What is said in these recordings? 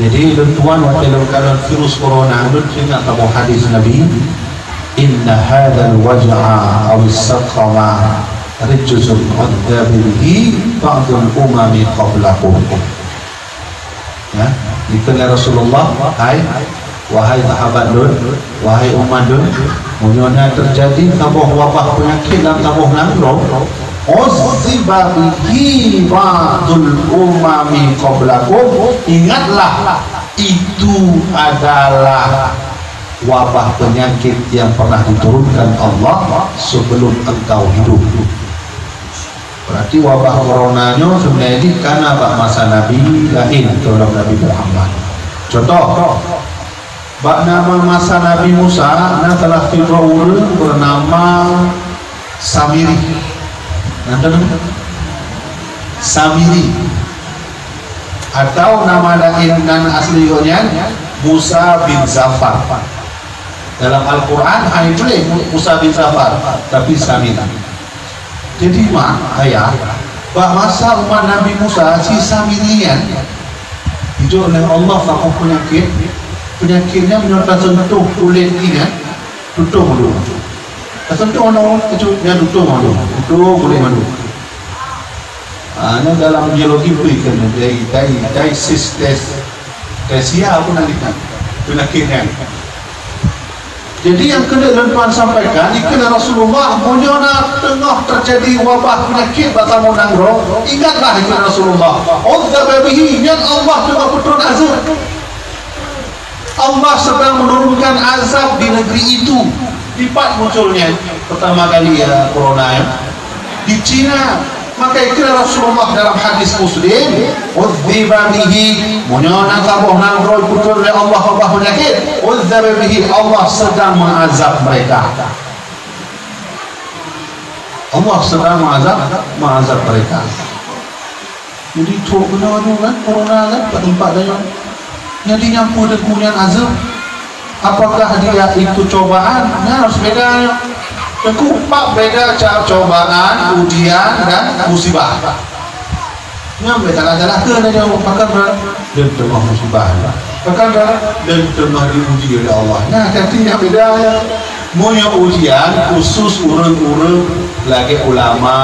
Jadi tuan kalau virus corona itu ingat kamu hadis Nabi, inna hadzal waj'a aw as-saqama rijzun qaddabihi ba'dul umami qablakum. Ya, itu Rasulullah, wahai sahabat Lut, wahai umat Lut, munculnya terjadi kabuh wabah penyakit dan kabuh nangro, uzziba bihi ba'dul umami qablakum. Ingatlah, itu adalah wabah penyakit yang pernah diturunkan Allah sebelum engkau hidup. Berarti wabah coronanya sebenarnya karena masa Nabi lain tolong Nabi Muhammad. Contoh, nama masa Nabi Musa telah Fir'aun bernama Samiri. Samiri. Atau nama lain dan aslinya Musa bin Zafar. Dalam Al-Quran hanya boleh Musa bin Zafar, tapi Samiri. Jadi ayah, masa umat Nabi Musa si Samirian itu oleh Allah fakir penyakit, penyakitnya menyerta sentuh kulit ini kan, tutup dulu, sentuh orang itu yang tutup dulu, tutup kulit dulu. Ini dalam biologi berikan dari tesia apa nanti penyakitnya. Jadi yang kena tuan sampaikan, ikut Rasulullah punya tengah terjadi wabah penyakit bertamu nangro. Ingatlah ikut Rasulullah. Uzzababihi, yang Allah juga betul azab. Allah sedang menurunkan azab di negeri itu. Lipat munculnya pertama kali ya corona ya di Cina. Maka ikut Rasulullah dalam hadis Muslim, uzzababihi, munyana kabuh nangro betul oleh Allah wabah penyakit. Uzzababihi, Allah sedang mengazab mereka. Allah sedang mengazab mereka. Jadi cok benar kan corona kan tempat dia. Jadi nyampu dengan azab. Apakah dia itu cobaan? Nah, harus bedanya. Kekupak beda cobaan, ujian dan musibah. Yang beda adalah kena jauh pakar dan tengah musibah, pakar dan tengah diuji oleh Allah. Nah, artinya beda ya. Moyo ujian khusus urang-urang lagi ulama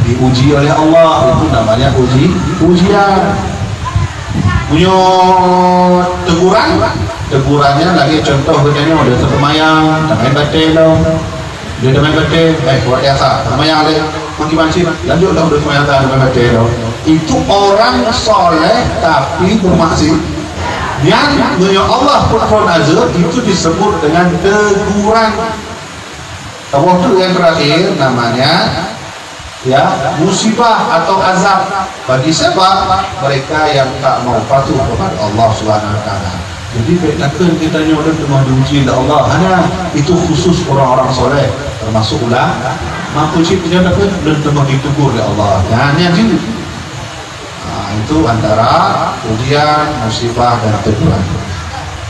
diuji oleh Allah, itu namanya ujian. Punya tegurannya lagi contoh katanya udah termayang, main batin dong, dia main batin, buat biasa, termayang lagi, gimana sih? Lanjut dong udah termayang main batin dong. Itu orang soleh tapi bermaksiat. Yang punya Allah pun azab itu disebut dengan teguran. Waktu yang terakhir namanya ya musibah atau azab bagi siapa? Mereka yang tak mau patuh kepada Allah Subhanahu wa taala. Jadi bedakan kita ni orang tengah diuji oleh Allah. Hanya itu khusus orang-orang soleh termasuk ulama. Mampu cip dia dapat dan tengah ditegur oleh Allah. Hanya itu. Itu antara ujian, musibah dan teguran.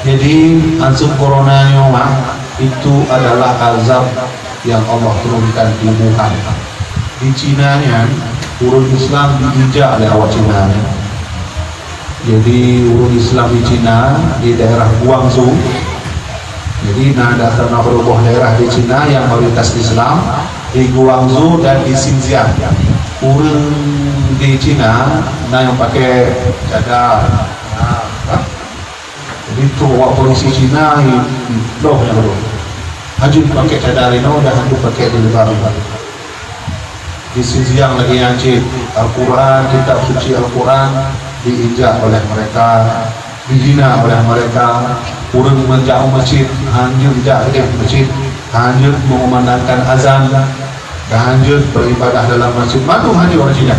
Jadi azab corona itu adalah azab yang Allah turunkan di Wuhan. Di Cina nya urut Islam diinjak oleh awak Cina. Jadi urut Islam di Cina di daerah Guangzhou. Jadi ada beberapa daerah di Cina yang mayoritas Islam di Guangzhou dan di Xinjiang. Urut di Cina yang pakai cadar. Jadi itu awak polisi Cina loh yang belum. Hajud pakai cadar ini dah hajud pakai di luar. Di Xinjiang lagi Anjir Al-Quran, kitab suci Al-Quran diinjak oleh mereka, dihina oleh mereka. Urang menjauh masjid, hancur tidak masjid, hancur mengumandangkan azan, dan hancur beribadah dalam masjid. Madu hancur orang Cina.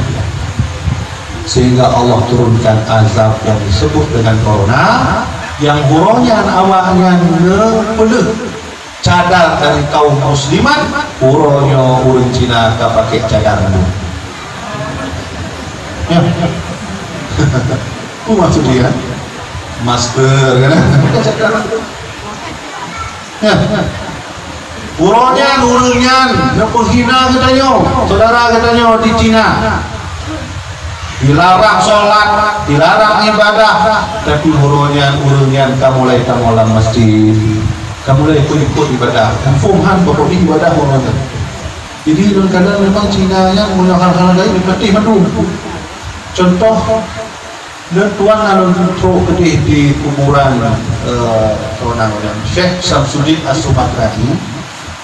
Sehingga Allah turunkan azab yang disebut dengan corona, yang huronya awalnya nepeleh cadar dari kaum muslimat, uronyo urang Cina tak pakai cadar dulu. Ya, itu maksud dia, masker kan? Ya, uronnya, urangnya, nak penghina katanya, saudara katanya di Cina. dilarang sholat, dilarang ibadah, tapi urunyan kamu mulai dalam masjid, kamu mulai ikut ibadah, fumhan pokok ibadah orang. Jadi kadang memang Cina yang punya hal-hal lain seperti madu. Contoh, tuan alun intro kedih di kuburan Syekh Samsudin As-Sumatra'i,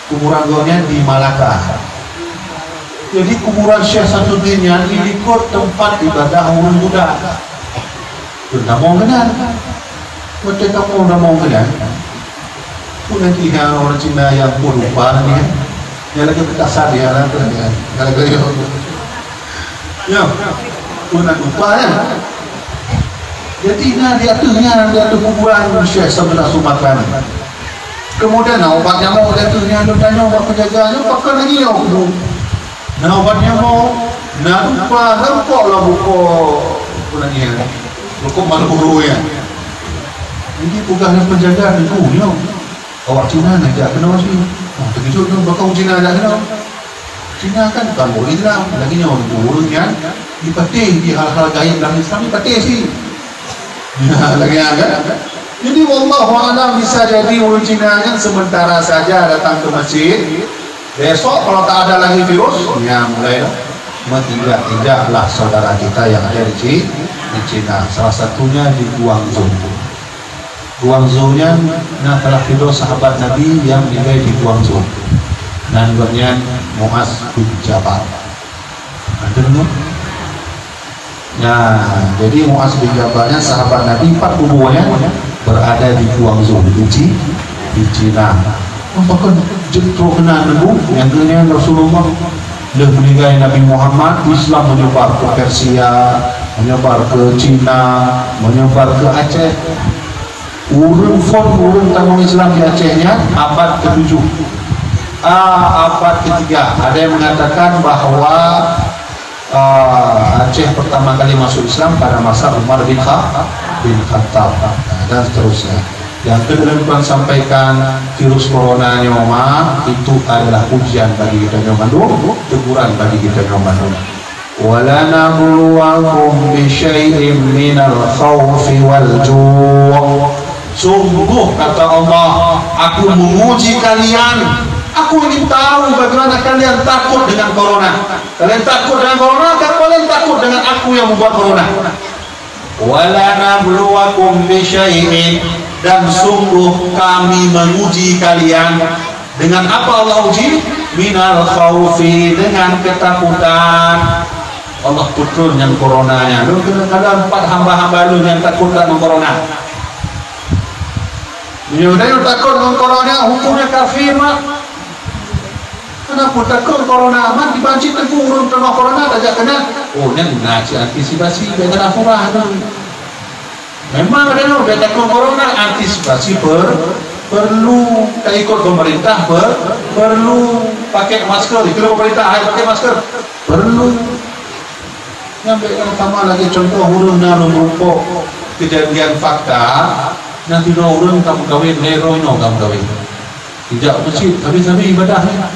kuburan gonya di Malaka. Jadi kuburan Syekh Samsudin yang ikut tempat ibadah orang Buddha. Tidak mau kenal. Macam kamu tidak mau kenal. Pun nanti orang Cina yang pun lupa ni. Yang lagi berkasar dia lah. Kalau ya, pun nak lupa ya. Jadi dia tu kuburan Syekh Samsudin As-Sumatra'i. Kemudian obatnya mau dia tu dia tanya obat penjaganya, pakai lagi ya. Nah obatnya mau nak lupa nampak lah buku lagi ya, buku malu guru ya. Ini bukan penjagaan itu ya. Awak Cina nak kenapa sih? Terkejut tu bakal Cina nak kenapa? Cina kan bukan boleh Islam, lagi nyawa guru kan dipatih di hal-hal gaib dalam Islam dipatih sih. Lagi kan? Jadi wallahu a'lam, bisa jadi orang Cina kan sementara saja datang ke masjid. Besok kalau tak ada lagi virus, ya mulai menginjak-injaklah saudara kita yang ada di Cina. Salah satunya di Guangzhou. Guangzhou-nya telah virus sahabat Nabi yang meninggal di Guangzhou. Namanya Muaz bin Jabal. Ada belum? Nah, jadi Muaz bin Jabalnya sahabat Nabi, 4 kuburannya berada di Guangzhou di Cina. Apakah jentro kena nebu yang kena Rasulullah dah meninggal Nabi Muhammad, Islam menyebar ke Persia, menyebar ke Cina, menyebar ke Aceh. Urun tamu Islam di Acehnya abad ke-7, abad ke-3. Ada yang mengatakan bahawa Aceh pertama kali masuk Islam pada masa Umar bin Khattab dan seterusnya. Yang kedua Tuhan sampaikan virus corona nyoma itu adalah ujian bagi kita nyoma, teguran bagi kita nyoma. Wala nabluwakum bi syai'in minal khawfi wal ju'. Sungguh kata Allah, aku menguji kalian. Aku ingin tahu bagaimana kalian takut dengan corona. Kalian takut dengan corona, kalian takut dengan aku yang membuat corona. Wala nabluwakum bi syai'in, dan sungguh kami menguji kalian dengan apa Allah uji? Minal khawfi, dengan ketakutan. Allah putul yang coronanya. Lu kadang 4 hamba-hamba lu yang takut dengan corona. Dia udah takut dengan corona, hukumnya kafir mak. Kenapa takut corona? Mak dibanci tengku urun tengah corona tak kena. Oh, ni ngaji antisipasi dengan afurah tu. Memang ada yang udah takut corona, antisipasi perlu tak ikut pemerintah, perlu pakai masker. Ikut pemerintah harus pakai masker, perlu. Yang pertama lagi contoh urun narum rumpok kejadian fakta. Nanti dua urun kamu kawin hero no kamu kawin. Tidak masjid tapi ibadahnya.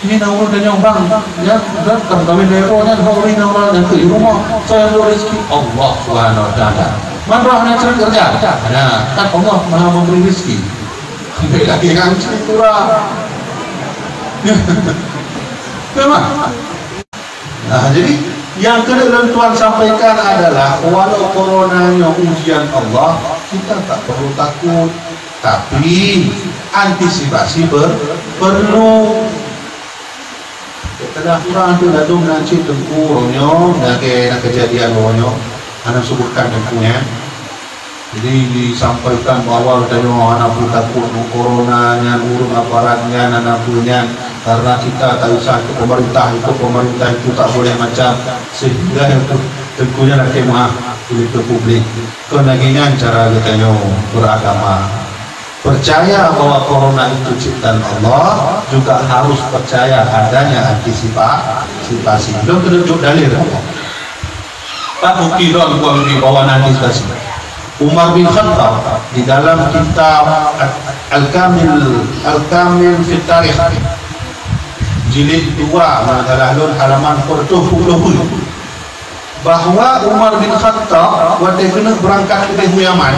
Ini namun dan yang bang, ya, dan kamu kawin hero nya hari namun yang ke rumah saya rezeki Allah Subhanahu Wa Taala. Manrah yang sering kerja, nah kan Allah Maha memberi rezeki. Sampai lagi ngaji kurang. Memang. Nah jadi yang kedua Tuhan sampaikan adalah walau coronanya ujian Allah, kita tak perlu takut, tapi antisipasi perlu. Setelah kurang tu dah tu nanti tengku ronyo, nak kejadian ronyo. Anak sebutkan tentunya. Jadi disampaikan bahwa anak pun takut coronanya, urung aparatnya, anak punya, karena kita tak usah ke pemerintah itu tak boleh macam sehingga itu tentunya nak kemah ke publik. Kenaginya cara kita beragama. Percaya bahwa corona itu ciptaan Allah, juga harus percaya adanya antisipasi. Belum tunjuk dalil. Tak bukti doang gua di bawah antisipasi. Umar bin Khattab di dalam kitab Al-Kamil fi Tarikh jilid 2 halaman 40 bahwa Umar bin Khattab waktu kena berangkat ke Yaman,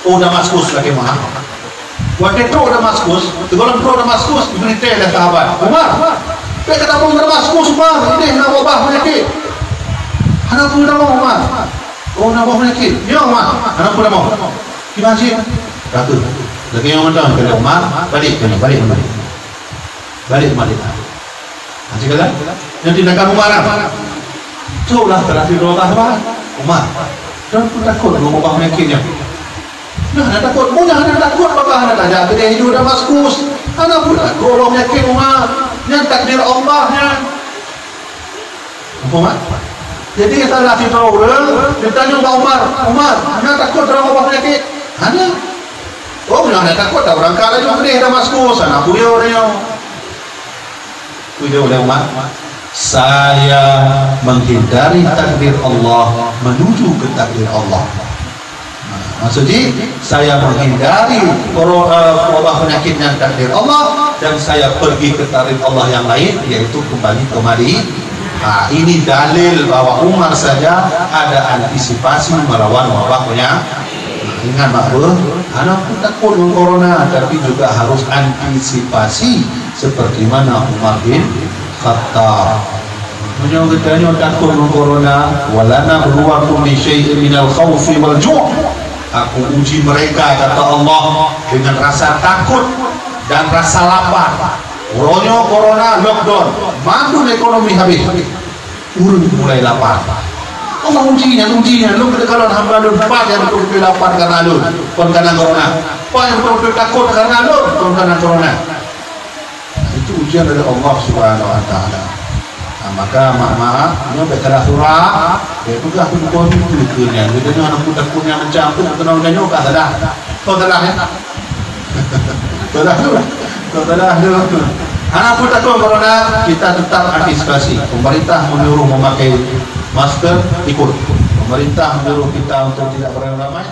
Damaskus lagi mah. Waktu itu Damaskus, teguran pro Damaskus berita oleh sahabat Umar. Dia kata pun Damaskus Umar, ini nak wabah penyakit. Anak pun dah mau Umar. Oh nak wabah penyakit. Ya Umar, anak pun dah mau. Gimana sih? Kata, lagi yang mana? Kata Umar, balik. Nanti kata, yang tindakan Umar apa? Cobalah terakhir doa apa? Umar, jangan pun takut kalau wabah penyakitnya. Nah, anda takut, anda takut apa? Anda tanya ke dia hidup Damaskus. Anda pun takut kalau penyakit Umar. Yang takdir Allahnya. Apa Umar? Jadi kita latih tahu orang, dia tanya Umar, anda takut kalau wabah penyakit? Anda? Oh, anda takut orang kala juga di Damaskus. Anda punya orangnya. Punya oleh Umar. Saya menghindari takdir Allah menuju ke takdir Allah. Maksudnya saya menghindari wabah penyakit yang takdir Allah dan saya pergi ke takdir Allah yang lain, yaitu kembali kemari. Ini dalil bahwa Umar saja ada antisipasi melawan wabah penyakit. Ingat bahawa anak pun takut dengan corona, tapi juga harus antisipasi seperti mana Umar bin Khattab. Menyogetanya takut dengan corona, walana berluakum min syai'in minal khawfi wal ju'. Aku uji mereka, kata Allah, dengan rasa takut dan rasa lapar. Orangnya corona lockdown, mandu ekonomi habis, urun mulai lapar. Allah ujinya, lu kalau hamba lu apa yang betul-betul lapar karena lu, bukan karena corona. Apa yang betul-betul takut karena lu, bukan karena corona. Itu ujian dari Allah Subhanahu Wa Taala. Maka maaf, ini berkata surah, itu dah aku bukan itu nya. Jadi anak muda punya mencampur, tenang dan juga sadah. Kau salah ya? Kau salah dulu. Anak muda kau corona, kita tetap antisipasi. Pemerintah menyuruh memakai masker, ikut. Pemerintah menyuruh kita untuk tidak beramai-ramai.